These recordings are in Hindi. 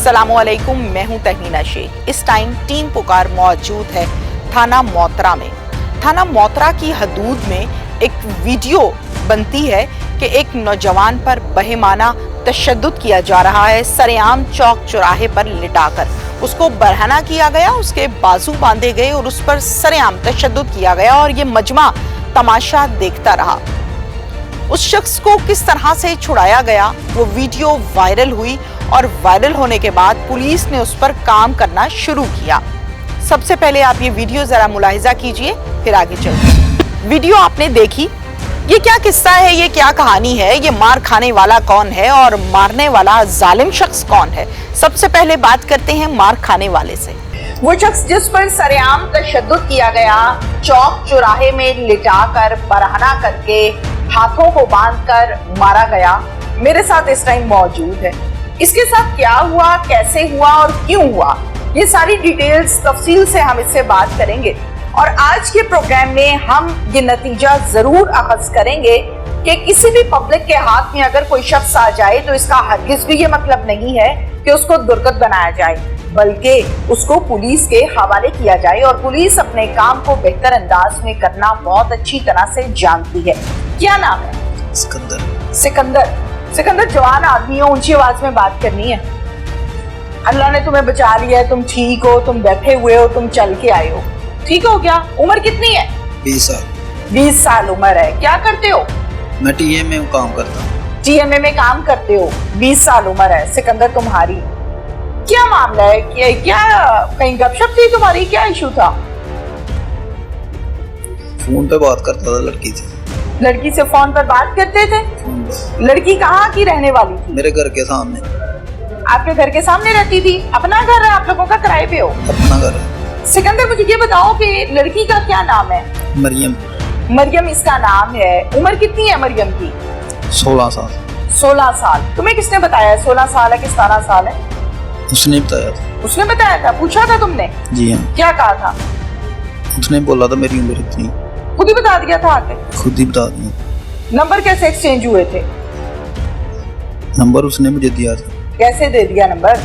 अस्सलामुअलैकुम, मैं हूं तहमीना शेख। इस टाइम टीम पुकार मौजूद है थाना मोतरा में। थाना मोतरा की हदूद में एक वीडियो बनती है कि एक नौजवान पर बहेमाना तशद्दुद किया जा रहा है। सरेआम चौक चौराहे पर लिटाकर उसको बरहना किया गया, उसके बाजू बांधे गए और उस पर सरेआम तशद्दुद किया गया और ये मजमा तमाशा देखता रहा। उस शख्स को किस तरह से छुड़ाया गया, वो वीडियो वायरल हुई और वायरल होने के बाद पुलिस ने उस पर काम करना शुरू किया। सबसे पहले आप ये वीडियो जरा मुलाहिजा कीजिए, फिर आगे चलते। वीडियो आपने देखी, ये क्या किस्सा है, ये क्या कहानी है, ये मार खाने वाला कौन है और मारने वाला जालिम शख्स कौन है? सबसे पहले बात करते हैं मार खाने वाले से। वो शख्स जिस पर सरेआम तशद्दुद किया गया, चौक चौराहे में लिटाकर बरहना करके हाथों को बांधकर मारा गया, मेरे साथ इस टाइम मौजूद है। इसके साथ क्या हुआ, कैसे हुआ और क्यों हुआ, ये सारी डिटेल्स तफसील से हम इससे बात करेंगे। और आज के प्रोग्राम में हम ये नतीजा जरूर अखज़ करेंगे कि किसी भी पब्लिक के हाथ में अगर कोई शख्स आ जाए तो इसका हरगिज़ भी ये मतलब नहीं है कि उसको दुर्गत बनाया जाए, बल्कि उसको पुलिस के हवाले किया जाए। और पुलिस अपने काम को बेहतर अंदाज में करना बहुत अच्छी तरह से जानती है। क्या नाम है? सिकंदर। सिकंदर जवान आदमी हो, ऊंची आवाज में बात करनी है। अल्लाह ने तुम्हें बचा लिया है, तुम ठीक हो, तुम बैठे हुए हो, तुम चल के आए हो, ठीक हो क्या? उम्र कितनी है? 20 साल। 20 साल उम्र है। क्या करते हो? मैं टीएमए में काम करता हूँ। टीएमए में काम करते हो, 20 साल उम्र है सिकंदर तुम्हारी। क्या मामला है? क्या कहीं गपशप थी तुम्हारी? क्या इशू था? फोन पे बात करता था लड़की से। लड़की से फोन पर बात करते थे? लड़की कहाँ की रहने वाली थी? मेरे घर के सामने। आपके घर के सामने रहती थी? अपना घर है आप लोगों का, किराए पे हो? अपना घर है। सिकंदर मुझे ये बताओ कि लड़की का क्या नाम है? मरियम। मरियम इसका नाम है। उम्र कितनी है मरियम की? 16 साल। 16 साल। तुम्हें किसने बताया 16 साल है कि 17 साल है? उसने बताया था। उसने बताया था? पूछा था तुमने? जी हाँ। क्या कहा था? उसने बोला था मेरी उम्र इतनी। खुद ही बता दिया था आके? खुद ही बता दिया। नंबर कैसे एक्सचेंज हुए थे? नंबर उसने मुझे दिया था। कैसे दे दिया नंबर?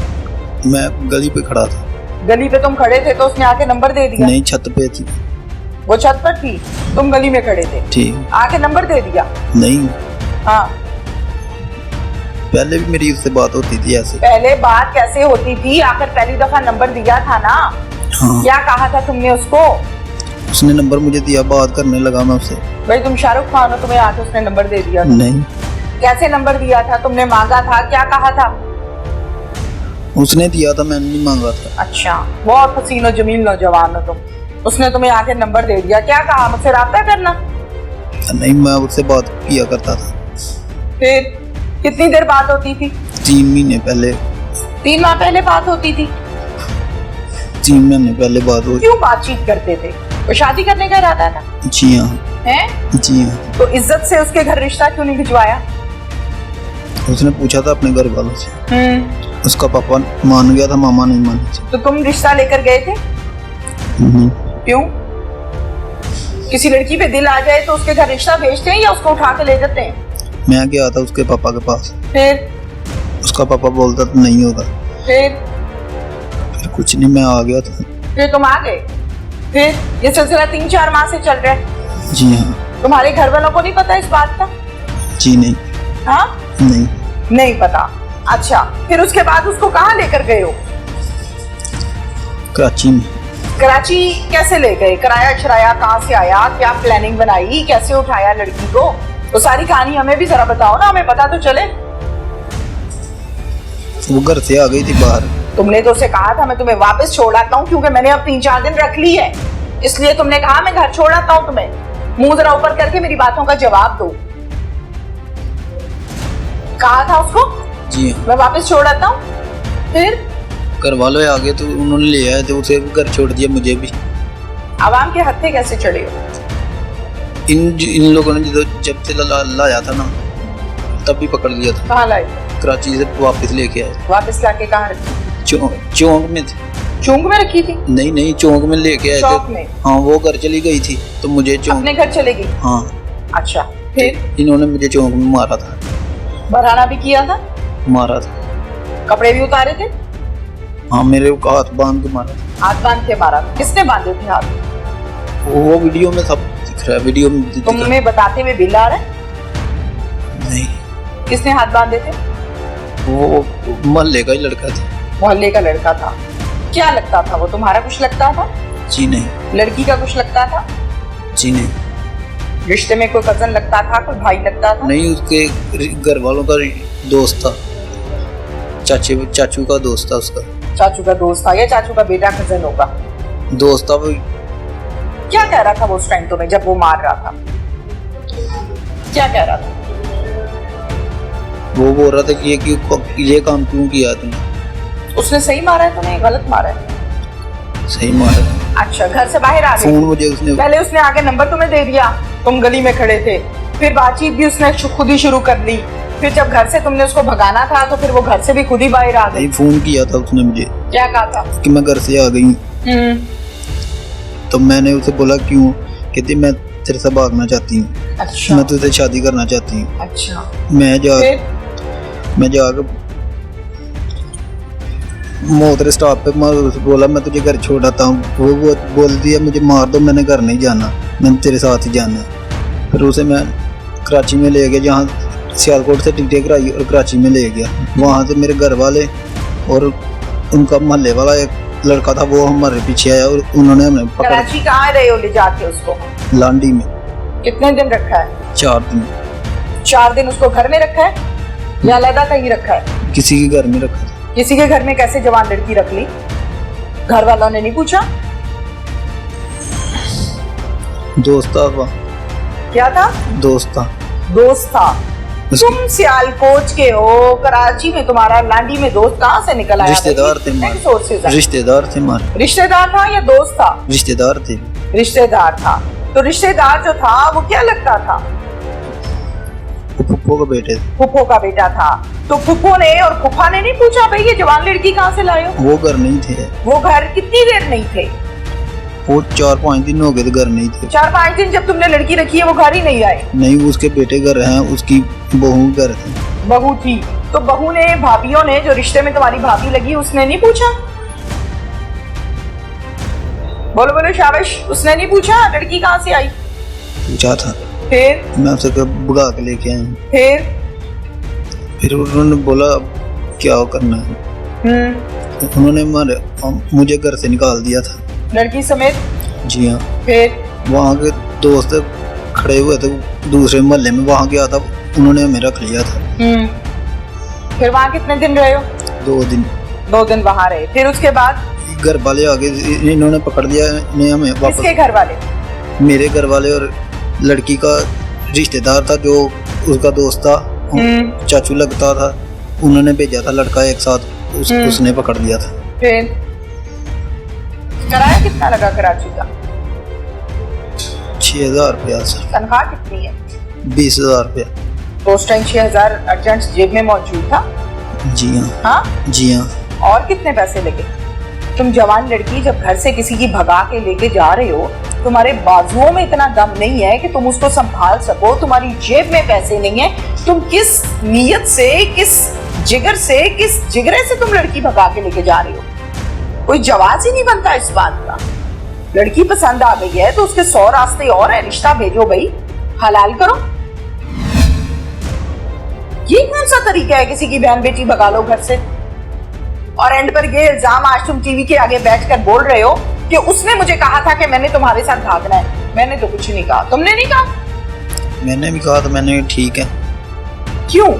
मैं गली पे खड़ा था। गली पे तुम खड़े थे तो उसने आके नंबर दे दिया? नहीं, छत पे थी। वो छत पर थी, तुम गली में खड़े थे, ठीक। आके नंबर दे दिया? नहीं। हाँ। पहले भी मेरी उससे बात होती थी ऐसे। पहले बात कैसे होती थी? आखिर पहली दफा नंबर दिया था ना? हाँ। क्या कहा था तुमने उसको? उसने नंबर मुझे दिया, बात करने लगा मैं उससे। भाई तुम शाहरुख खान हो, तुम्हें आके उसने नंबर दे दिया? नहीं। कैसे नंबर दिया था? तुमने मांगा था? क्या कहा था? उसने दिया था, मैंने नहीं मांगा था। अच्छा, बहुत हसीन और जमील नौजवान हो तुम। उसने तुम्हें आके नंबर दे दिया, क्या कहा? मुझसे राब्ता करना? नहीं, मैं उससे बात किया करता था। फिर कितनी देर बात होती थी? 3 महीने पहले। 3 माह पहले बात होती थी? 3 महीने पहले बात हुई। क्यों बातचीत करते थे? वो शादी करने का इरादा था? जी हाँ। हैं? जी हाँ। तो इज्जत से उसके घर रिश्ता क्यों नहीं भिजवाया? उसने पूछा था अपने घर वालों से। उसका पापा मान गया था, मामा नहीं मानी थी। तो तुम रिश्ता लेकर गए थे? क्यों? किसी लड़की पे दिल आ जाए तो उसके घर रिश्ता भेजते हैं या उसको उठा के ले जाते हैं? मैं गया था उसके पापा के पास। फिर? उसका पापा बोलता था नहीं होगा। फिर कुछ नहीं, मैं आ गया था। फिर तुम आ गए? फिर ये सिलसिला 3-4 माह से चल रहा है? जी हाँ। तुम्हारे घर वालों को नहीं पता इस बात का? जी नहीं। हाँ? नहीं पता। अच्छा, फिर उसके बाद उसको कहाँ लेकर गए हो? कराची में। कराची कैसे ले गए? किराया शराया कहाँ से आया? क्या प्लानिंग बनाई? कैसे उठाया लड़की को? तो सारी कहानी हमें भी जरा बताओ ना, हमें पता तो चले। वो घर से आ गई थी बाहर। तुमने तो उसे कहा था मैं तुम्हें वापस छोड़ आता हूँ, क्योंकि मैंने अब 3-4 दिन रख ली है, इसलिए तुमने कहा मैं घर छोड़ आता हूँ तुम्हें। मुंह जरा ऊपर करके मेरी बातों का जवाब दो। कहा था उसको? जी हाँ। मैं वापस छोड़ आता हूँ। फिर घर वालों आ गए तो उन्होंने ले आए थे, उसे घर छोड़ दिया, मुझे भी। आवाम के हत्थे कैसे चढ़े हो? इन लोगों ने जब से लाया था ना, तब भी पकड़ लिया था। कहाँ लाए? कराची से वापस लेके आए। वापस लाके कहाँ रखी? चौक में थी। चौक में रखी थी? नहीं, चौक में लेके आए थे। चौक में? हाँ, वो घर चली गई थी तो मुझे चौक। अपने घर चले गई? हाँ। अच्छा, फिर? इन्होंने मुझे चौक में मारा था। बरहाना भी किया था? मारा था। कपड़े भी उतारे थे? हाँ, मेरे को हाथ बांध के मारा। हाथ बांध के मारा? किसने बांधे थे हाथ? वो वीडियो में सब दिख रहा है, वीडियो में दिख रहा है। तुम्हें बताते हुए बिल आ रहा है? नहीं। किसने हाथ बांधे थे? वो मोहल्ले का ही लड़का था। मोहल्ले का लड़का था? क्या लगता था वो? तुम्हारा कुछ लगता था? जी नहीं। लड़की का कुछ लगता था? जी नहीं। रिश्ते में कोई कजन लगता था, कोई भाई लगता था? नहीं, उसके घर वालों का दोस्त था, चाचू का दोस्त था उसका। चाचू का दोस्त था या चाचू का बेटा कजन होगा? दोस्त था वो। क्या कह रहा था वो उस टाइम तुम्हें जब वो मार रहा था? क्या कह रहा था? वो बोल रहा था कि ये काम क्यों किया तुमने। उसने सही मारा है तुम्हें, गलत मारा है? सही मारा। अच्छा, घर से बाहर आ गए? फोन मुझे उसने पहले उसने आगे नंबर तुम्हें दे दिया, तुम गली में खड़े थे, फिर बातचीत भी उसने खुद ही शुरू कर ली, फिर जब घर से तुमने उसको भगाना था तो फिर वो घर से भी खुद ही बाहर आ गई। फोन किया था उसने मुझे। क्या कहा था? कि मैं घर से आ गई हूँ। तो मैंने उसे बोला क्यों? कहती मैं तेरे से भागना चाहती हूँ। अच्छा। मैं तुझसे शादी करना चाहती हूँ। अच्छा। मैं जाकर मोटर स्टॉप पे बोला मैं तुझे घर छोड़ आता हूँ। वो बोल दिया मुझे मार दो, मैंने घर नहीं जाना, मैंने तेरे साथ ही जाना है। फिर उसे मैं कराची में ले गया, जहाँ सियालकोट से टिकटें कराई और कराची में ले गया। वहाँ से मेरे घर वाले और उनका मोहल्ले वाला एक लड़का था, वो हमारे पीछे आया और उन्होंने हमें पकड़। कराची कहाँ रहे हो ले जाके उसको? लांडी में। कितने दिन रखा है? 4 दिन। 4 दिन उसको घर में रखा है या अलग कहीं रखा है? किसी के घर में रखा था। किसी के घर में कैसे जवान लड़की रख ली? घर वालों ने नहीं पूछा? दोस्त था वहाँ। क्या था? दोस्त था। दोस्त था? तुम सियालकोट के हो, कराची में तुम्हारा, लांडी में दोस्त कहाँ से निकल आया? रिश्तेदार थे हमारे। रिश्तेदार थे हमारे। रिश्तेदार था या दोस्त था? रिश्तेदार थे। रिश्तेदार था। तो रिश्तेदार जो था वो क्या लगता था? फुप्पो का बेटे। फुप्पो का बेटा था। तो फुप्पो ने और फुफा ने नहीं पूछा भाई ये जवान लड़की कहाँ से लाए हो? वो घर नहीं थे। वो घर कितनी देर नहीं थे? वो 4-5 दिन हो गए थे घर नहीं थे। 4-5 दिन जब तुमने लड़की रखी है वो घर ही नहीं आए? नहीं, उसके बेटे घर हैं, उसकी बहू घर थी। बहू थी? तो बहू ने, भाभियों ने, जो रिश्ते में तुम्हारी भाभी लगी, उसने नहीं पूछा? बोलो बोलो शाबाश। उसने नहीं पूछा लड़की कहाँ से आई? पूछा था। फिर? मैं उसे भगा के लेके आया। फिर उन्होंने बोला क्या करना है। उन्होंने मुझे घर से निकाल दिया था लड़की समेत? जी हाँ। फिर? वहाँ के दोस्त खड़े हुए थे दूसरे मोहल्ले में, वहाँ गया था, उन्होंने हमें रख लिया था। फिर वहाँ कितने दिन रहे हो? 2 दिन। 2 दिन वहाँ रहे। फिर उसके बाद घर वाले आगे इन्होंने पकड़ लिया हमें वापस। किसके घर वाले? मेरे घर वाले और लड़की का रिश्तेदार था जो उसका दोस्त था, चाचू लगता था, उन्होंने भेजा था लड़का एक साथ, उसने पकड़ लिया था। फिर किराया कितना लगा कराची का? 6,000 रुपया। तनख्वाह कितनी है? 20,000 रुपया। तो उस टाइम 6,000 अर्जेंट जेब में मौजूद था? जी हाँ। हाँ जी हाँ। और कितने पैसे लगे? तुम जवान लड़की जब घर से किसी की भगा के लेके जा रहे हो, तुम्हारे बाजुओं में इतना दम नहीं है कि तुम उसको संभाल सको, तुम्हारी जेब में पैसे नहीं है, तुम किस नीयत से, किस जिगर से, किस जिगरे से तुम लड़की भगा के लेके जा रहे हो? कोई जवाब ही नहीं बनता इस बात का। लड़की पसंद आ गई है तो उसके 100 रास्ते और है, रिश्ता भेजो भाई, हलाल करो। ये कौन सा तरीका है किसी की बहन बेटी भगा लो घर से? और एंड पर ये इल्जाम आज तुम टीवी के आगे बैठकर बोल रहे हो कि उसने मुझे कहा था कि मैंने तुम्हारे साथ भागना है। मैंने तो कुछ नहीं कहा। तुमने नहीं कहा? मैंने भी कहा तो मैंने ठीक है। क्यों?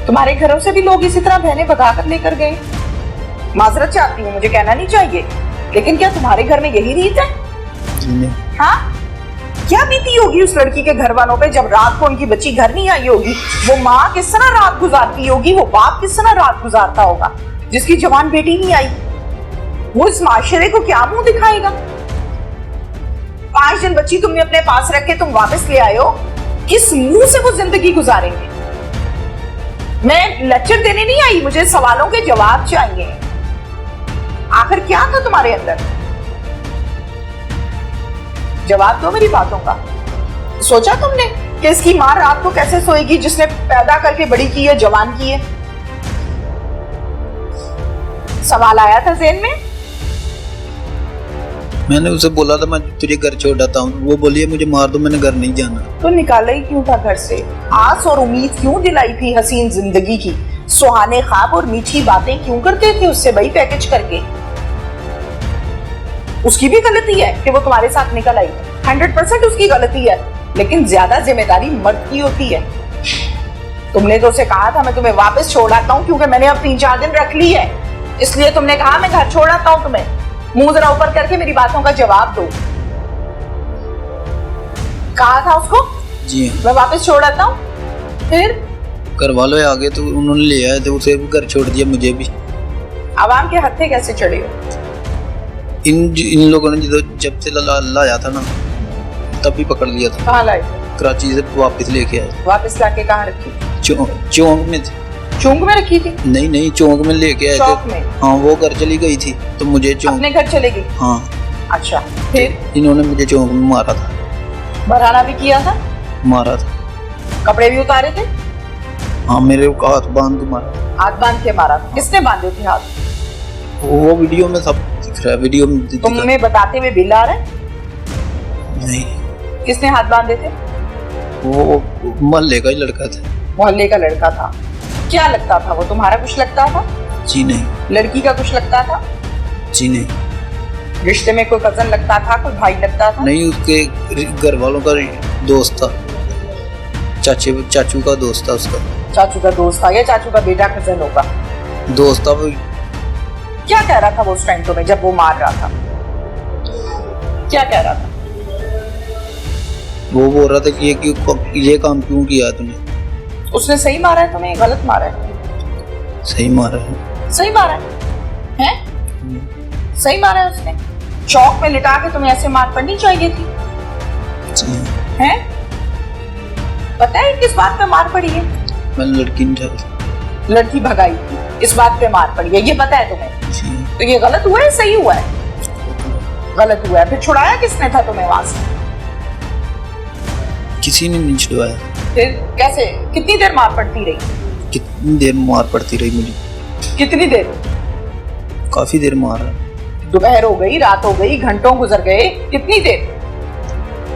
तुम्हारे घरों से भी लोग इसी तरह बहनें भगा कर लेकर गए। माजरत चाहती हूँ, मुझे कहना नहीं चाहिए, लेकिन क्या तुम्हारे घर में यही रीत है? हाँ? क्या बीती होगी उस लड़की के घर वालों पे जब रात को उनकी बच्ची घर नहीं आई होगी? वो माँ किस तरह रात गुजारती होगी, वो बाप किस तरह रात गुजारता होगा जिसकी जवान बेटी नहीं आई? वो इस माशरे को क्या मुंह दिखाएगा? 5 दिन बच्ची तुमने अपने पास रख के तुम वापस ले आए हो, किस मुंह से वो जिंदगी गुजारेंगे? मैं लेक्चर देने नहीं आई, मुझे सवालों के जवाब चाहिए। आखिर क्या था तुम्हारे अंदर? जवाब दो मेरी बातों का। सोचा तुमने कि इसकी मां रात को कैसे सोएगी जिसने पैदा करके बड़ी की है, जवान की है? सवाल आया था ज़हन में? मैंने उसे बोला था मैं तुझे घर छोड़ आता हूँ, वो बोली है मुझे मार दो, मैंने घर नहीं जाना। तो निकाला ही क्यों था घर से? आस और उम्मीद क्यों दिलाई थी हसीन जिंदगी की? सुहाने ख्वाब और मीठी बातें क्यों करते थे उससे भाई पैकेज करके? उसकी भी गलती है कि वो तुम्हारे साथ निकल आई, 100% उसकी गलती है, लेकिन ज्यादा जिम्मेदारी मर्द की होती है। तुमने तो उसे कहा था मैं तुम्हें वापस छोड़ आता हूँ क्योंकि मैंने अब 3-4 दिन रख ली है, इसलिए तुमने कहा मैं घर छोड़ आता हूँ तुम्हें। मुंह जरा ऊपर करके मेरी बातों का जवाब दो। कहा था उसको जी हाँ। मैं वापस छोड़ आता हूँ, फिर घर वालों आगे तो उन्होंने ले आए थे, उसे भी घर छोड़ दिया, मुझे भी। आवाम के हत्थे कैसे चढ़े हो? इन लोगों ने जब से लाया था ना तब भी पकड़ लिया था। कहाँ लाए? कराची से वापस लेके आए। वापस लाके कहाँ रखी? चौक में थी। चौक में रखी थी? नहीं चौक में लेके आए चौक थे। में? हाँ, वो घर चली गई थी तो मुझे चौक। अपने घर चले गई? हाँ। अच्छा, फिर? इन्होंने मुझे चौक में मारा था। बरहाना भी किया था? मारा था। कपड़े भी उतारे थे? हाँ, मेरे को हाथ बांध के मारा। हाथ बांध के मारा था? किसने बांधे थे हाथ? वो वीडियो में सब दिख रहा है, वीडियो में दिख रहा है। तुम्हें बताते हुए बिल आ रहा है? नहीं। किसने हाथ बांधे थे? वो मोहल्ले का ही लड़का था। मोहल्ले का लड़का था? क्या लगता था वो? तुम्हारा कुछ लगता था? जी नहीं। लड़की का कुछ लगता था? जी नहीं। रिश्ते में कोई कजन लगता था, कोई भाई लगता था? नहीं, उसके घर वालों का दोस्त था, चाचू का दोस्त था उसका। चाचू का दोस्त था या चाचू का बेटा कजन होगा? दोस्त था वो। क्या कह रहा था वो उस टाइम तुम्हें जब वो मार रहा था? क्या कह रहा था? वो बोल रहा था कि ये काम क्यों किया तूने? उसने सही मारा है तुम्हें, गलत मारा है? सही मारा है। सही मारा है? सही मारा है उसने? चौक में लिटा के तुम्हें ऐसे मार पड़नी चाहिए थी? हैं? पता है किस बात पे मार पड़ी है? मैंने लड़की नहीं, लड़की भगाई थी, इस बात पे मार पड़ी है, ये पता है तुम्हें? तो ये गलत हुआ है सही हुआ है? गलत हुआ है। फिर छुड़ाया किसने था तुम्हें वहां से? किसी ने नहीं छुड़वाया। फिर कैसे? कितनी देर मार पड़ती रही? कितनी देर मार पड़ती रही मुझे? कितनी देर? काफी देर मार। दोपहर हो गई, रात हो गई, घंटों गुजर गए, कितनी देर?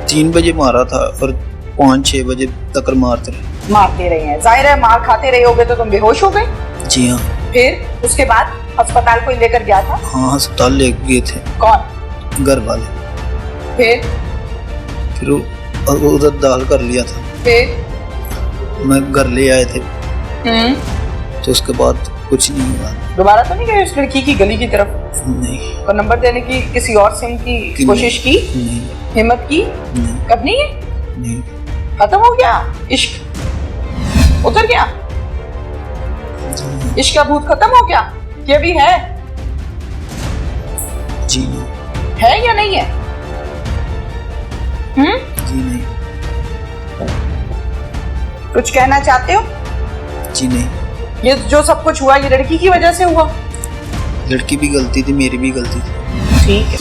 3 बजे मारा था और 5-6 बजे तक मारते रहे हैं। जाहिर है मार खाते रहे होगे तो तुम बेहोश हो गए? जी हाँ। फिर उसके बाद अस्पताल कोई लेकर गया था? हाँ, अस्पताल ले गए थे। कौन? घर वाले। फिर उधर दाखिल कर लिया था। फिर मैं घर ले आए थे। तो उसके बाद कुछ नहीं हुआ। दोबारा तो नहीं गए उस लड़की की गली की तरफ? नहीं। और नंबर देने की किसी और सिम की कोशिश की? नहीं। हिम्मत की? नहीं। कब नहीं है? नहीं। खत्म हो गया इश्क? उतर गया? इश्क का भूत खत्म हो गया कि अभी है? जी नहीं। है या नहीं है? जी नहीं। कुछ कहना चाहते हो? जी नहीं। ये जो सब कुछ हुआ ये लड़की की वजह से हुआ? लड़की भी गलती थी, मेरी भी गलती थी। ठीक है।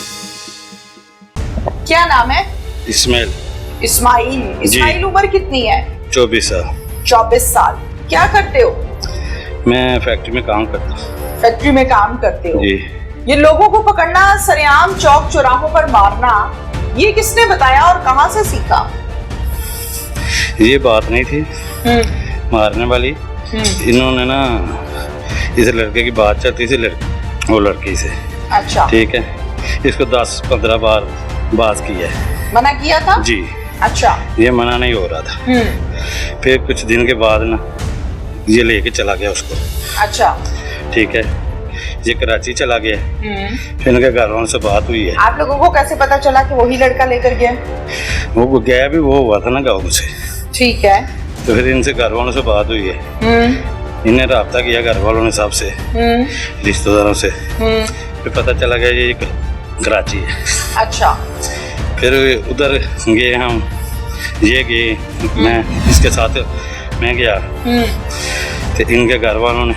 क्या नाम है? इस्माइल। इस्माइल उम्र कितनी है? 24 साल। 24 साल। क्या करते हो? मैं फैक्ट्री में काम करता हूँ। फैक्ट्री में काम करते हो? जी। ये लोगों को पकड़ना, सरेआम चौक चौराहों पर मारना, ये किसने बताया और कहां से सीखा? ये बात नहीं थी मारने वाली। इन्होंने ना इस लड़के की बात चलती थी वो लड़की से। अच्छा। ठीक है, इसको 10-15 बार बात किया है। मना किया था? जी। अच्छा। ये मना नहीं हो रहा था। फिर कुछ दिन के बाद ना ये लेके चला गया उसको। अच्छा। ठीक है, ये कराची चला गया। फिर इनके घर वालों से बात हुई है। आप लोगों को कैसे पता चला कि वही लड़का लेकर गया? वो गया भी वो हुआ था ना गाँव से। ठीक है। तो फिर इनसे घर वालों से बात हुई है। इन्हें राब्ता किया घर वालों ने सबसे, रिश्तेदारों से। फिर पता चला गया ये कराची है। अच्छा। फिर उधर गए हम, ये गए, मैं इसके साथ मैं गया। तो इनके घर वालों ने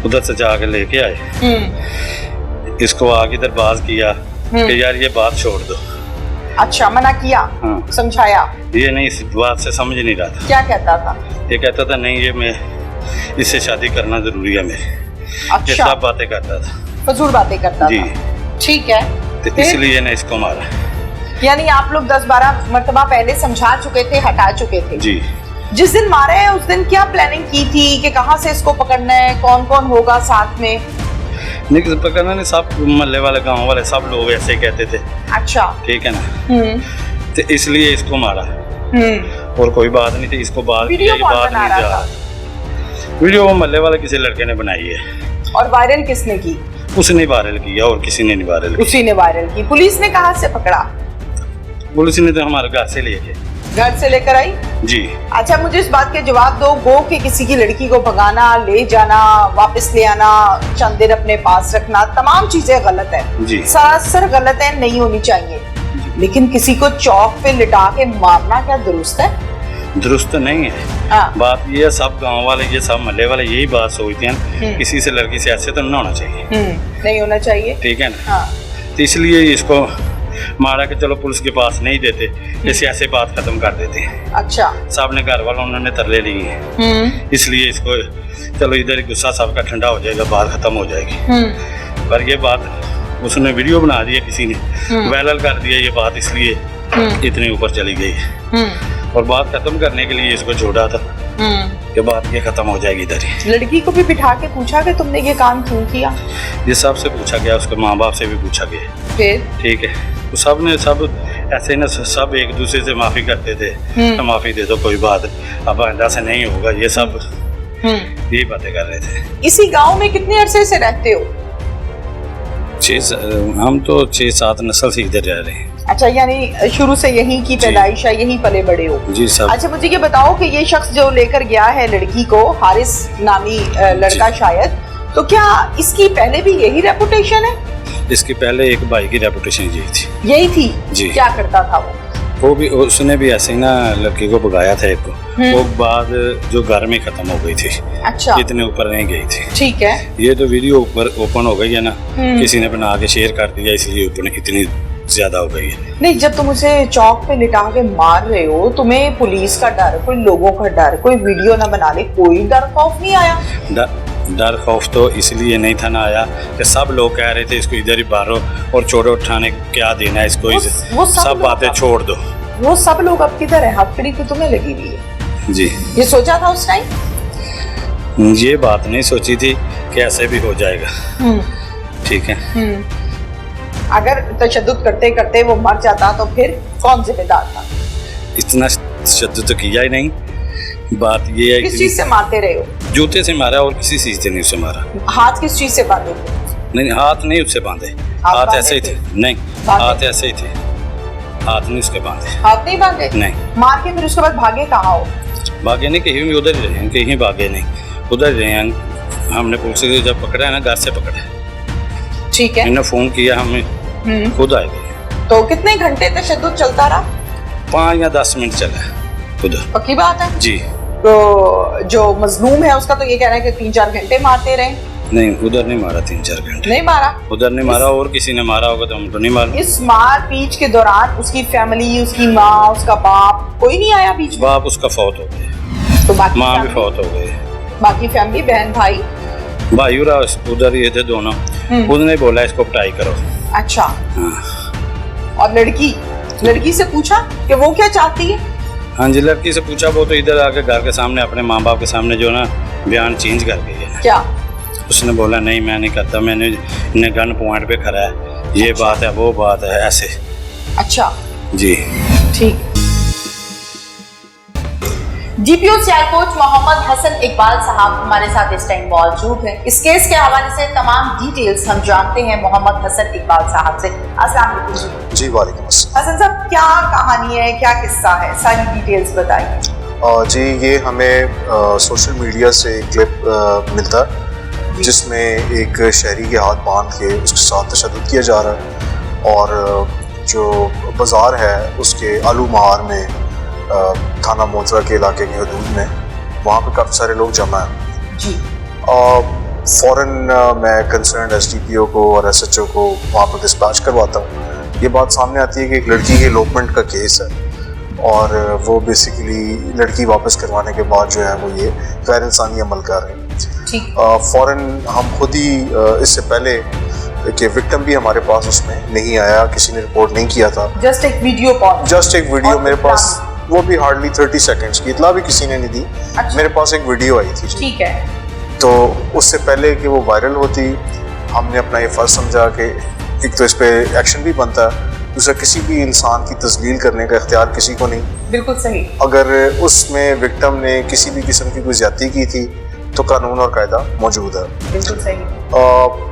उधर से जाके लेके आए। इसको आगे दरबाज किया कि यार ये बात छोड़ दो। अच्छा, मना किया? हाँ। समझाया? ये नहीं, इस बात से समझ नहीं रहा था। क्या कहता था? ये कहता था नहीं, ये मैं इससे शादी करना जरूरी है मेरे। ये अच्छा, सब बातें करता था फजूल बातें करता जी। था। ठीक है, तो फिर? इसलिए ने इसको मारा यानी आप लोग 10-12 मर्तबा पहले समझा चुके थे, हटा चुके थे। जी। जिस दिन मारे हैं उस दिन क्या प्लानिंग की थी कि कहाँ से इसको पकड़ना है, कौन कौन होगा साथ में? नहीं पकड़ना नहीं, सब मोहल्ले वाले गांव वाले सब लोग ऐसे ही कहते थे। अच्छा। ठीक है ना, तो इसलिए इसको मारा और कोई बात नहीं थी। इसको बात वीडियो कौन बना रहा था? वीडियो वो मोहल्ले वाले किसी लड़के ने बनाई है। और वायरल किसने की? उसने वायरल किया और किसी ने नहीं वायरल किया। उसी ने वायरल की। पुलिस ने कहाँ से पकड़ा? पुलिस ने तो हमारे घर से लिए थे। घर से लेकर आई? जी। अच्छा, मुझे इस बात के जवाब दो, गो कि किसी की लड़की को भगाना, ले जाना, वापस ले आना, चंद दिन अपने पास रखना, तमाम चीजें गलत है जी। सरासर गलत है, नहीं होनी चाहिए। लेकिन किसी को चौक पे लिटा के मारना क्या दुरुस्त है? दुरुस्त नहीं है। हाँ। बात ये है, सब गांव वाले, ये सब मोहल्ले वाले यही बात सोचते हैं, किसी से लड़की से ऐसे तो नहीं होना चाहिए। नहीं होना चाहिए। ठीक है ना। हाँ। तो इसलिए इसको मारा कि चलो पुलिस के पास नहीं देते, जैसे ऐसे बात खत्म कर देते हैं। अच्छा। साहब ने घर वालों उन्होंने तरले लिए हैं, इसलिए इसको चलो इधर गुस्सा सबका ठंडा हो जाएगा, बात खत्म हो जाएगी। पर ये बात उसने वीडियो बना दिया, किसी ने वायरल कर दिया ये बात, इसलिए इतनी ऊपर चली गई। और बात खत्म करने के लिए इसको छोड़ा था कि बात ये खत्म हो जाएगी इधर ही। लड़की को भी बिठा के पूछा कि तुमने ये काम क्यों किया? ये सब से पूछा गया, उसके माँ बाप से भी पूछा गया। फिर? ठीक है, तो सब ने सब ऐसे ना सब एक दूसरे से माफी करते थे, तो माफी दे दो कोई बात, अब आइंदा से नहीं होगा, ये सब यही बातें कर रहे थे। इसी गांव में कितने अरसे से रहते हो? हम तो 6-7 नस्ल से इधर रह रहे हैं। अच्छा, यानी शुरू से यहीं की पैदाइश है, यहीं पले बड़े हो? जी सब। अच्छा, मुझे ये बताओ कि ये शख्स जो लेकर गया है लड़की को, हारिस नामी लड़का शायद, तो क्या इसकी पहले भी यही रेपुटेशन है? इसके पहले एक भाई की रेपुटेशन यही थी जी। क्या करता था वो भी, उसने भी ऐसे ही ना लड़की को भगाया था एक को, वो बात जो घर में खत्म हो गई थी। अच्छा। इतने ऊपर नहीं गई थी। ठीक है। ये तो वीडियो ऊपर ओपन हो गई है ना, किसी ने बना के शेयर कर दिया, इसलिए ऊपर इतनी ज्यादा हो गई है। नहीं, जब तुम उसे चौक पे लिटा के मार रहे हो, तुम्हें पुलिस का डर, कोई लोगों का डर, कोई वीडियो ना बना ले, कोई डर खौफ नहीं आया? डर खौफ तो इसलिए नहीं था ना आया कि सब लोग कह रहे थे इसको इधर ही मारो और छोड़ो, उठाने क्या देना है इसको, वो सब बातें छोड़ दो। वो सब लोग अब किधर है? हथकड़ी तो तुम्हें लगी हुई है। जी। ये सोचा था उस टाइम? ये बात नहीं सोची थी कि ऐसे भी हो जाएगा। ठीक है। अगर तशद्दुद करते करते वो मर जाता तो फिर कौन जिम्मेदार था? इतना तशद्दुद तो किया ही नहीं। बात ये है किस कि चीज से मारते रहे हो? जूते से मारा और किसी चीज से नहीं उसे मारा। हाथ किस चीज से बांधे थे? नहीं, हाथ नहीं उससे बांधे, हाथ ऐसे ही थे। नहीं, हाथ ऐसे ही थे, हाथ नहीं उसके बांधे। हाथ नहीं बांधे? नहीं। मार के फिर उसके बाद भागे कहाँ हो? भागे नहीं, कहीं भी उधर ही रहे, कहीं भागे नहीं, उधर रहे हैं। हमने पुलिस से जब पकड़ा है ना, घर से पकड़ा। ठीक है। इन्होंने फोन किया, हमें खुद आए गए। तो कितने घंटे तशद्दुद चलता रहा? 5 या 10 मिनट चला उधर। पक्की बात है? जी। तो जो मजलूम है उसका तो ये कह रहा है कि 3-4 घंटे मारते रहे। नहीं, उधर नहीं मारा 3-4 घंटे। नहीं मारा? उधर नहीं मारा, और किसी ने मारा होगा तो हम तो नहीं मालूम। इस मार पीट के दौरान उसकी फैमिली, उसकी माँ, उसका बाप, कोई नहीं आया बीच में? बाप उसका फौत हो गया, तो बाकी माँ भी फौत हो गई। बाकी फैमिली, बहन भाई? भाई उधर ये थे दोनों। उसने बोला इसको पिटाई करो। अच्छा। हाँ। और लड़की से पूछा कि वो क्या चाहती है? हाँ जी, लड़की से पूछा, वो तो इधर आके घर के सामने अपने माँ बाप के सामने जो ना बयान चेंज कर गई है। क्या? उसने बोला नहीं मैं नहीं करता, मैंने इन्हें गन पॉइंट पे खड़ा है, ये अच्छा। बात है वो बात है ऐसे। अच्छा जी ठीक। डीपीओ सियालकोट मोहम्मद हसन इकबाल साहब हमारे साथ इस टाइम मौजूद हैं। इस केस के हवाले से तमाम डिटेल्स हम जानते हैं मोहम्मद हसन इकबाल साहब से। अस्सलाम वालेकुम जी। वालेकुम अस्सलाम। हसन साहब, क्या कहानी है, क्या किस्सा है, सारी डिटेल्स बताइए। जी, ये हमें सोशल मीडिया से एक क्लिप मिलता जिसमें एक शहरी के हाथ बांध के उसके साथ तशद्दुद किया जा रहा है, और जो बाज़ार है उसके आलू महार में थाना मोतरा के इलाके की हदूद में, वहाँ पे काफ़ी सारे लोग जमा हैं जी। फ़ौरन मैं कंसर्न SDPO को और SHO को वहाँ पर डिस्पैच करवाता हूँ। ये बात सामने आती है कि एक लड़की के एलोपमेंट का केस है, और वो बेसिकली लड़की वापस करवाने के बाद जो है वो ये गैर इंसानी अमल कर रहे हैं। ठीक। फौरन हम खुद ही इससे पहले कि विक्टिम भी हमारे पास उसमें नहीं आया, किसी ने रिपोर्ट नहीं किया था। जस्ट एक वीडियो मेरे पास, वो भी हार्डली 30 सेकंड्स की, इतना भी किसी ने नहीं दी। अच्छा। मेरे पास एक वीडियो आई थी। ठीक है। तो उससे पहले कि वो वायरल होती, हमने अपना ये फ़र्ज समझा कि एक तो इस पे एक्शन भी बनता है, दूसरा किसी भी इंसान की तस्लील करने का इख्तियार किसी को नहीं। बिल्कुल सही। अगर उसमें विक्टिम ने किसी भी किस्म की कोई ज्यादती की थी तो कानून और कायदा मौजूद है। बिल्कुल सही।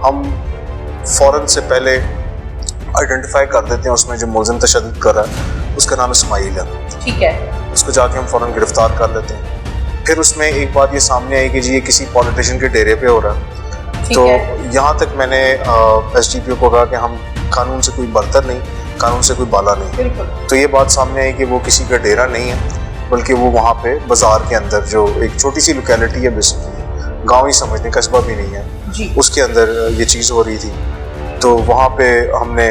हम फौरन से पहले आइडेंटिफाई कर देते हैं उसमें जो मुलज़िम तशद्दुद कर रहा है, उसका नाम इस्माइल है। ठीक है। उसको जाके हम फौरन गिरफ्तार कर लेते हैं। फिर उसमें एक बात ये सामने आई कि जी ये किसी पॉलिटिशियन के डेरे पे हो रहा है। तो यहाँ तक मैंने SDPO को कहा कि हम कानून से कोई बरतर नहीं, कानून से कोई बाला नहीं। तो ये बात सामने आई कि वो किसी का डेरा नहीं है, बल्कि वो वहाँ पे बाजार के अंदर जो एक छोटी सी लोकेलिटी है, बेसिकली गाँव ही समझने, कस्बा भी नहीं है जी, उसके अंदर ये चीज़ हो रही थी। तो वहाँ पे हमने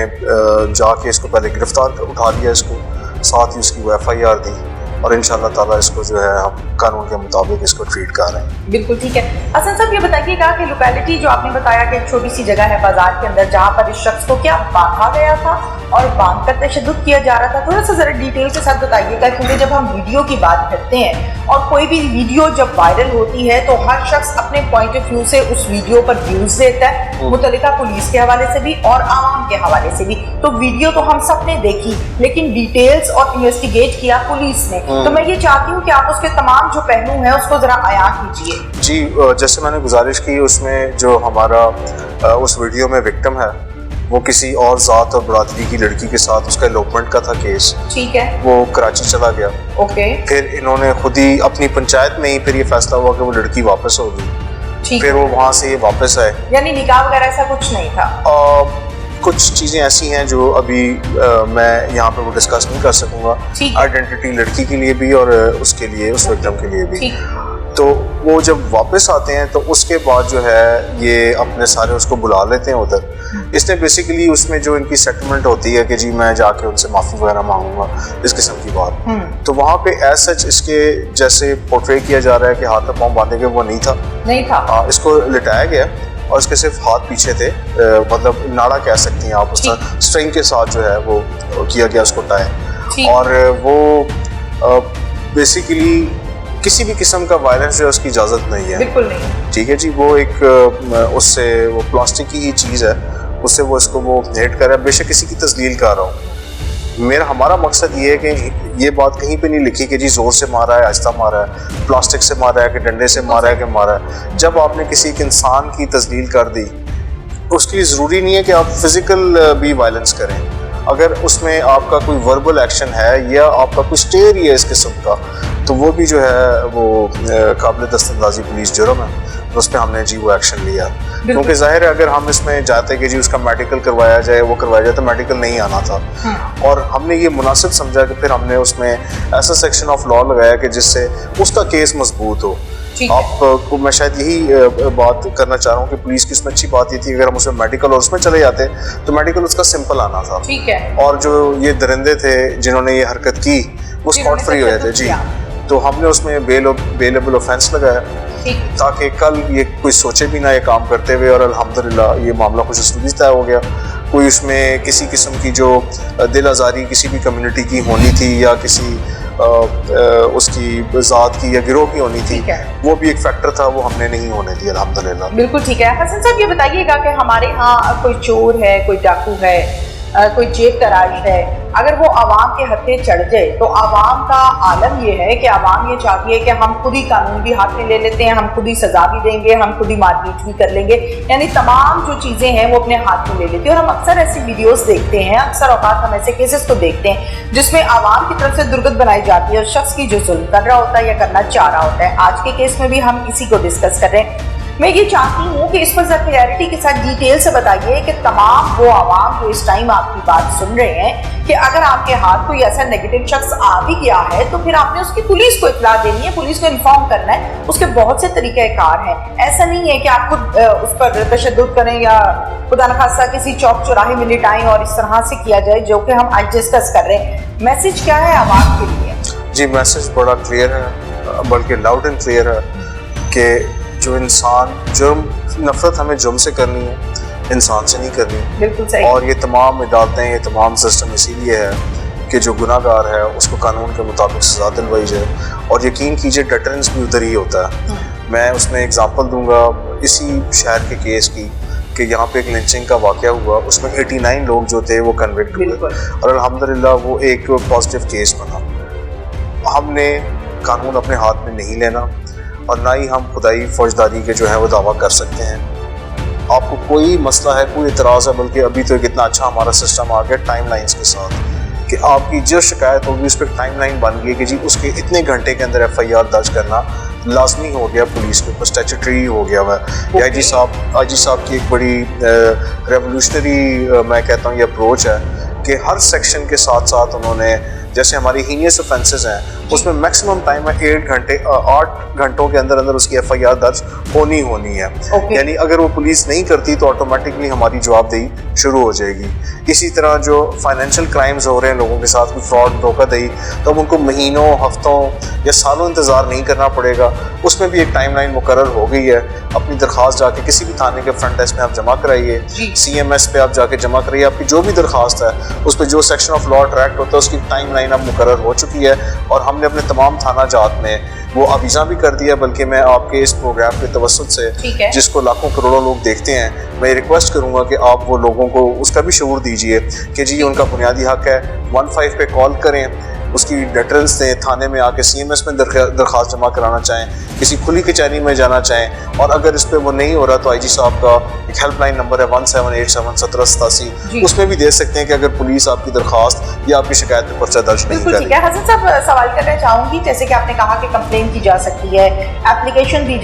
जाके इसको पहले गिरफ्तार उठा लिया, इसको साथ ही उसकी वो FIR दी और इंशाल्लाह ताला इसको जो है हम कानून के मुताबिक इसको ट्रीट कर रहे हैं। बिल्कुल ठीक है। हसन साहब ये बताइएगा कि लोकेलिटी जो आपने बताया कि एक छोटी सी जगह है बाजार के अंदर जहाँ पर इस शख्स को क्या बांधा गया था और बांध कर तशद्दुद किया जा रहा था, थोड़ा सा जरा डिटेल के साथ बताइएगा, क्योंकि जब हम वीडियो की बात करते हैं और कोई भी वीडियो जब वायरल होती है तो हर शख्स अपने पॉइंट ऑफ व्यू से उस वीडियो पर व्यूज देता है, मुतल्लिका पुलिस के हवाले से भी और आवाम के हवाले से भी। तो वीडियो तो हम सब ने देखी, लेकिन डिटेल्स और इन्वेस्टिगेट किया पुलिस ने। तो मैं ये चाहती हूँ कि आप उसके तमाम जो पहलू हैं उसको जरा अयां कीजिए। जी, जैसे मैंने गुजारिश की, उसमें जो हमारा उस वीडियो में विक्टिम है वो किसी और ज़ात और बरादरी की लड़की के साथ, उसका एलोपमेंट का था केस। ठीक है। वो कराची चला गया। ओके। फिर इन्होंने खुद ही अपनी पंचायत में ही फिर ये फैसला हुआ कि वो लड़की वापस होगी। फिर वो वहाँ से वापस आए, यानी निकाह वगैरह ऐसा कुछ नहीं था। कुछ चीज़ें ऐसी हैं जो अभी मैं यहाँ पे वो डिस्कस नहीं कर सकूंगा, आइडेंटिटी लड़की के लिए भी और उसके लिए, उस विक्टिम के लिए भी। तो वो जब वापस आते हैं तो उसके बाद जो है ये अपने सारे उसको बुला लेते हैं उधर। इसने बेसिकली उसमें जो इनकी सेटलमेंट होती है कि जी मैं जाके उनसे माफ़ी वगैरह मांगूंगा, इस किस्म की बात। तो वहाँ पे एज सच इसके जैसे पोर्ट्रे किया जा रहा है कि हाथ में पाँव बांधे के, वो नहीं था। इसको लिटाया गया और इसके सिर्फ हाथ पीछे थे, मतलब नाड़ा कह सकती हैं आप, उसका स्ट्रिंग के साथ जो है वो किया गया उसको टाई। और वो बेसिकली किसी भी किस्म का वायलेंस जो है उसकी इजाज़त नहीं है। बिल्कुल नहीं। ठीक है जी, वो एक उससे वो प्लास्टिक की ही चीज़ है, उससे वो इसको वो हेट कर रहा है, बेशक किसी की तस्लील कर रहा हूँ। हमारा मकसद ये है कि ये बात कहीं पे नहीं लिखी कि जी जोर से मारा है, आहिस्ता मारा है, प्लास्टिक से मारा है कि डंडे से मारा है कि मारा है। जब आपने किसी एक इंसान की तस्लील कर दी, उसकी ज़रूरी नहीं है कि आप फिज़िकल भी वायलेंस करें। अगर उसमें आपका कोई वर्बल एक्शन है या आपका कोई स्टेयर ही है इस किस्म का, तो वो भी जो है वो काबिल दस्तंदाजी पुलिस जुर्म है, तो उस पर हमने जी वो एक्शन लिया। क्योंकि जाहिर है अगर हम इसमें जाते कि जी उसका मेडिकल करवाया जाए, वो करवाया जाए, तो मेडिकल नहीं आना था। और हमने ये मुनासिब समझा कि फिर हमने उसमें ऐसा सेक्शन ऑफ लॉ लगाया कि जिससे उसका केस मजबूत हो। आपको मैं शायद यही बात करना चाह रहा हूँ कि पुलिस की उसमें अच्छी बात ये थी, अगर हम उसमें मेडिकल और उसमें चले जाते तो मेडिकल उसका सिंपल आना था। ठीक है। और जो ये दरिंदे थे जिन्होंने ये हरकत की वो स्पॉट फ्री हो जाते। जी, तो हमने उसमें बेलेबल ऑफेंस लगाया ताकि कल ये कोई सोचे भी ना ये काम करते हुए, और अल्हम्दुलिल्लाह ये मामला कुछ उसमें तय हो गया। कोई उसमें किसी किस्म की जो दिल आज़ारी किसी भी कम्युनिटी की होनी थी या किसी उसकी ज़ात की या गिरोह की होनी थी, वो भी एक फैक्टर था, वो हमने नहीं होने दिया अल्हम्दुलिल्लाह। बिल्कुल ठीक है। हसन साहब ये बताइएगा कि हमारे यहाँ कोई चोर है, कोई डाकू है, कोई जेब तराश है, अगर वो आवाम के हत्थे चढ़ जाए तो आवाम का आलम ये है कि आवाम ये चाहती है कि हम खुद ही कानून भी हाथ में ले लेते हैं, हम खुद ही सजा भी देंगे, हम खुद ही मारपीट भी कर लेंगे, यानी तमाम जो चीज़ें हैं वो अपने हाथ में ले लेती है। और हम अक्सर ऐसी वीडियोस देखते हैं, अक्सर औकात हम ऐसे केसेस को देखते हैं जिसमें आवाम की तरफ से दुर्गत बनाई जाती है और शख्स की जो जुल्म कर रहा होता है या करना चाह रहा होता है। आज के केस में भी हम इसी को डिस्कस कर रहे हैं। मैं ये चाहती हूँ कि इस पर जरा क्लैरिटी के साथ डिटेल से बताइए कि तमाम वो आवाम जो इस टाइम आपकी बात सुन रहे हैं कि अगर आपके हाथ कोई ऐसा नेगेटिव शख्स आ भी गया है तो फिर आपने उसकी पुलिस को इत्तला देनी है, पुलिस को इन्फॉर्म करना है। उसके बहुत से तरीक़ेकार हैं, ऐसा नहीं है कि आप खुद उस पर तशद्दुद करें या खुदा न खास्ता किसी चौक चौराहे में लिटाएं और इस तरह से किया जाए, जो कि हम आज डिस्कस कर रहे हैं। मैसेज क्या है आवाम के लिए? जी, मैसेज बड़ा क्लियर है, बल्कि लाउड एंड क्लियर है कि जो इंसान जुर्म, नफरत हमें जुर्म से करनी है, इंसान से नहीं करनी। बिल्कुल सही। और ये तमाम अदालतें, ये तमाम सिस्टम इसीलिए है कि जो गुनाहगार है उसको कानून के मुताबिक सज़ा दिलवाई जाए। और यकीन कीजिए डेटरेंस भी उधर ही होता है। मैं उसमें एग्जांपल दूंगा इसी शहर के केस की कि यहाँ पे एक लिंचिंग का वाक़या हुआ, उसमें 89 लोग जो थे वो कन्विक्ट हुए और अल्हम्दुलिल्लाह वो एक पॉजिटिव केस बना। हमने कानून अपने हाथ में नहीं लेना और ना ही हम खुदाई फौजदारी के जो है वो दावा कर सकते हैं। आपको कोई मसला है, कोई इतराज़ है, बल्कि अभी तो कितना अच्छा हमारा सिस्टम आ गया टाइम लाइन्स के साथ कि आपकी जो शिकायत होगी उस पर टाइम लाइन बन गई कि जी उसके इतने घंटे के अंदर FIR दर्ज करना लाजमी हो गया, पुलिस के ऊपर स्टैट्यूटरी हो गया हुआ है। आई जी साहब की एक बड़ी रेवोल्यूशनरी मैं कहता हूँ ये अप्रोच है कि हर सेक्शन के साथ साथ उन्होंने, जैसे हमारी हीनियस ऑफेंसेस हैं उसमें मैक्सिमम टाइम है 8 घंटों के अंदर अंदर उसकी FIR दर्ज होनी है। यानी अगर वो पुलिस नहीं करती तो ऑटोमेटिकली हमारी जवाबदेही शुरू हो जाएगी। इसी तरह जो फाइनेंशियल क्राइम्स हो रहे हैं लोगों के साथ, कोई फ्रॉड, धोखाधड़ी, तो अब उनको महीनों, हफ्तों या सालों इंतज़ार नहीं करना पड़ेगा। उसमें भी एक टाइमलाइन मुकर्रर हो गई है। अपनी दरख्वास्त जाके किसी भी थाने के फ्रंट डेस्क में आप जमा कराइए, CMS पे आप जाके जमा कराइए, आपकी जो भी दरख्वास्त है उस पर जो सेक्शन ऑफ लॉ अट्रैक्ट होता है उसकी टाइमलाइन अब मुकर्रर हो चुकी है। और हमने अपने तमाम थाना जात में वो अवीज़ा भी कर दिया। बल्कि मैं आपके इस प्रोग्राम के तवस्सुत से जिसको लाखों करोड़ों लोग देखते हैं, मैं रिक्वेस्ट करूंगा कि आप वो लोगों को उसका भी शऊर दीजिए कि जी उनका बुनियादी हक है। 15 पे कॉल करें, उसकी डिटेल्स दें, थाने में आके CMS में दरख्वास्त जमा कराना चाहें, किसी खुली कचहरी में जाना चाहें। और अगर इस पर वो नहीं हो रहा तो IG साहब का एक हेल्पलाइन नंबर है 1787 उसमें भी दे सकते हैं कि अगर पुलिस आपकी दरख्वास्त या आपकी शिकायत पर पर्चा दर्ज नहीं करे। ठीक है हसन साहब, सवाल करना चाहूँगी, जैसे कि आपने कहा कि कंप्लेन की जा सकती है, एप्लीकेशन दी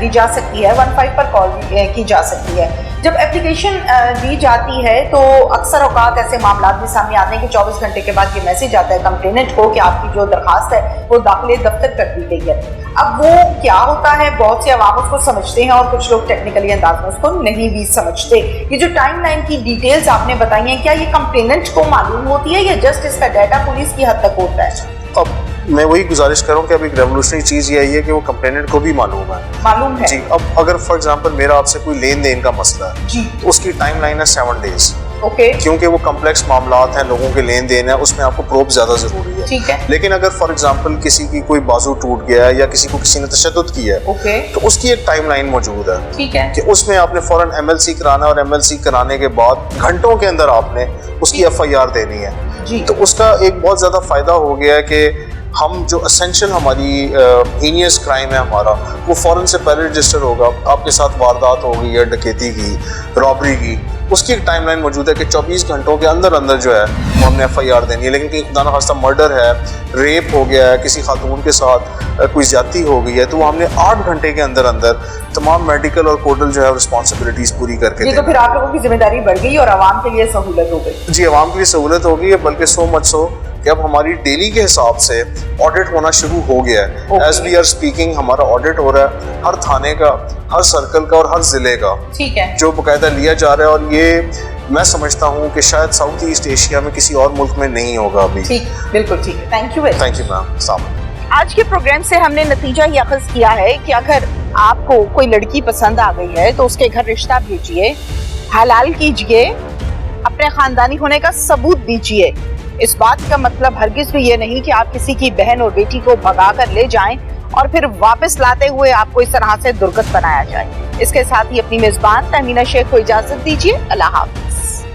जा सकती है, 15 पर कॉल की जा सकती है। जब एप्लीकेशन दी जाती है तो अक्सर औकात ऐसे मामला भी सामने आते हैं कि 24 घंटे के बाद ये मैसेज आता है कंप्लेनेंट को कि आपकी जो दरखास्त है वो दाखिले दफ्तर कर दी गई है। अब वो क्या होता है, बहुत से अवाम उसको समझते हैं और कुछ लोग टेक्निकली अंदाज में उसको नहीं भी समझते। ये जो टाइमलाइन की डिटेल्स आपने बताई हैं, क्या ये कंप्लेनेंट को मालूम होती है या जस्ट इसका डाटा पुलिस की हद तक होता है? अब मैं वही गुजारिश करूं कि अब एक रेवोल्यूशनरी चीज़ ये आई है कि वो कंप्लेनेंट को भी मालूम है जी। अब अगर फॉर एग्जांपल मेरा आपसे कोई लेन देन का मसला है जी, तो उसकी टाइम लाइन है 7 डेज। क्योंकि वो कम्प्लेक्स मामलात हैं, लोगों के लेन देन है, उसमें आपको प्रूफ ज्यादा जरूरी है। ठीक है। लेकिन अगर फॉर एग्जांपल किसी की कोई बाजू टूट गया है या किसी को किसी ने तशद्दुद किया है, तो उसकी एक टाइमलाइन मौजूद है। ठीक है। कि उसमें आपने फौरन MLC कराना है और MLC कराने के बाद घंटों के अंदर आपने उसकी FIR देनी है जी। तो उसका एक बहुत ज्यादा फायदा हो गया है कि हम जो एसेंशियल हमारी हीनियस क्राइम है हमारा, वो फौरन से पहले रजिस्टर होगा। आपके साथ वारदात हो गई है, डकैती की, रॉबरी की, उसकी एक टाइमलाइन मौजूद है कि 24 घंटों के अंदर अंदर जो है वो हमने FIR देनी है। लेकिन कहीं खुदा न खास्ता मर्डर है, रेप हो गया है, किसी खातून के साथ कोई ज्यादती हो गई है, तो वो हमने 8 घंटे के अंदर अंदर तमाम मेडिकल और कोर्टल जो है रिस्पॉन्सिबिलिटीज पूरी करके। ये तो फिर आप लोगों की जिम्मेदारी बढ़ गई और आवाम के लिए सहूलत हो गई जी। आवाम के लिए सहूलत हो गई है, बल्कि सो मच सो कि अब हमारी डेली के हिसाब से ऑडिट होना शुरू हो गया है। एज वी आर स्पीकिंग हमारा ऑडिट हो रहा है, हर थाने का, हर सर्कल का और हर जिले का। ठीक है। जो बाकायदा लिया जा रहा है और ये मैं समझता हूँ कि शायद साउथ ईस्ट एशिया में किसी और मुल्क में नहीं होगा अभी। ठीक, बिल्कुल ठीक है। Thank you ma'am. आज के प्रोग्राम से हमने नतीजा ये अखज़ किया है कि अगर आपको कोई लड़की पसंद आ गई है तो उसके घर रिश्ता भेजिए, हलाल कीजिए, अपने खानदानी होने का सबूत दीजिए। इस बात का मतलब हरगिज भी ये नहीं कि आप किसी की बहन और बेटी को भगा कर ले जाएं और फिर वापस लाते हुए आपको इस तरह से दुर्गत बनाया जाए। इसके साथ ही अपनी मेजबान तहमीना शेख को इजाजत दीजिए। अल्लाह हाफिज।